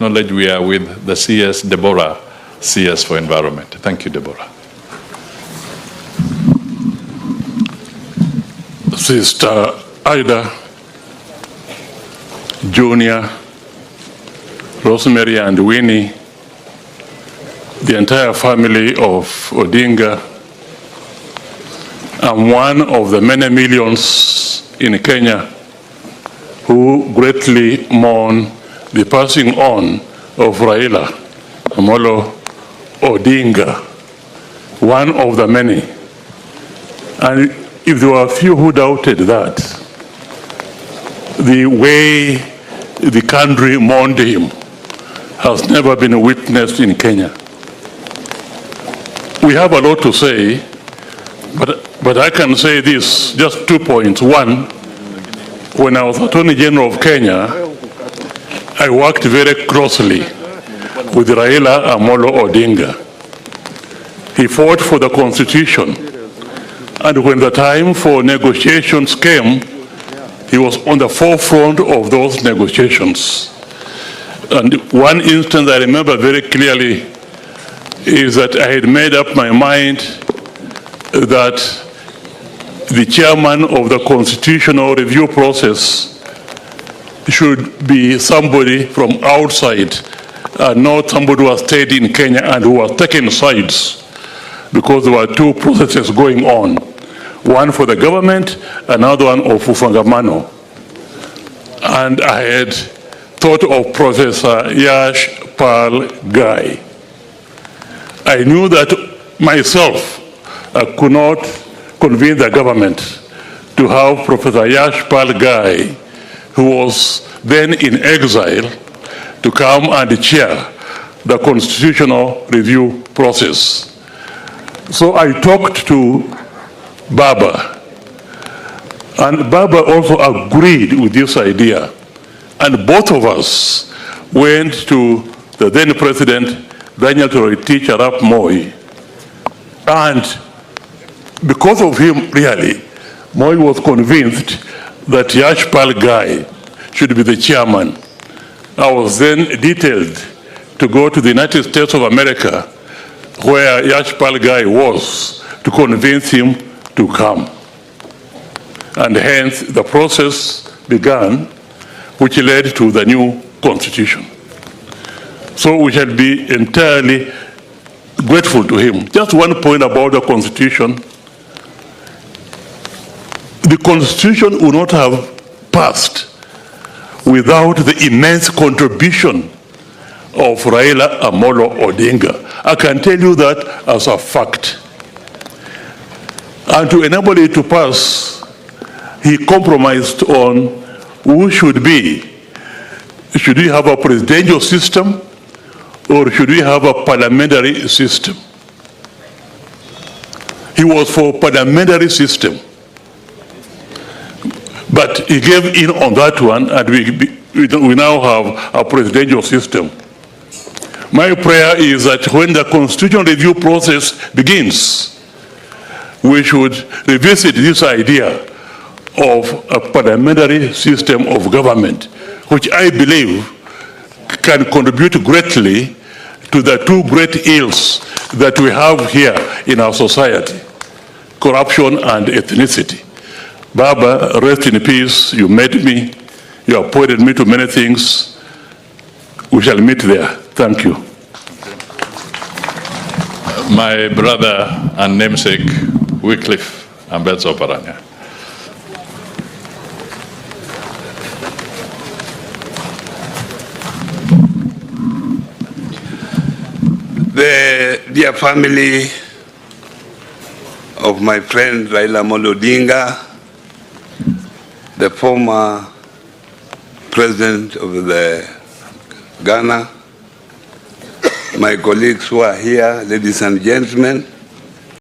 Knowledge we are with the CS, Deborah, CS for Environment. Thank you, Deborah. Sister Ida, Junior, Rosemary and Winnie, the entire family of Odinga, I'm one of the many millions in Kenya who greatly mourn the passing on of Raila Amolo Odinga, one of the many. And if there were a few who doubted that, the way the country mourned him has never been witnessed in Kenya. We have a lot to say, but I can say this, just 2 points. One, when I was Attorney General of Kenya, I worked very closely with Raila Amolo Odinga. He fought for the Constitution, and when the time for negotiations came, he was on the forefront of those negotiations. And one instance I remember very clearly is that I had made up my mind that the chairman of the constitutional review process should be somebody from outside, not somebody who has stayed in Kenya and who has taken sides, because there were two processes going on, one for the government, another one of Ufangamano. And I had thought of Professor Yash Pal Gai. I knew that myself I could not convince the government to have Professor Yash Pal Gai, who was then in exile, to come and chair the constitutional review process. So I talked to Baba, and Baba also agreed with this idea. And both of us went to the then President, Daniel Toroitich Arap Moi. And because of him, really, Moi was convinced that Yash Pal Gai should be the chairman. I was then detailed to go to the United States of America, where Yash Pal Gai was, to convince him to come. And hence the process began, which led to the new constitution. So we shall be entirely grateful to him. Just one point about the constitution. The constitution would not have passed without the immense contribution of Raila Amolo Odinga. I can tell you that as a fact. And to enable it to pass, he compromised on who should be. Should we have a presidential system, or should we have a parliamentary system? He was for parliamentary system. But he gave in on that one, and we now have a presidential system. My prayer is that when the constitutional review process begins, we should revisit this idea of a parliamentary system of government, which I believe can contribute greatly to the two great ills that we have here in our society, corruption and ethnicity. Baba, rest in peace. You made me, you appointed me to many things. We shall meet there. Thank you. My brother and namesake, Wycliffe Ambetsa Oparanya. The dear family of my friend Raila Amolo Odinga, the former president of the Ghana, my colleagues who are here, ladies and gentlemen,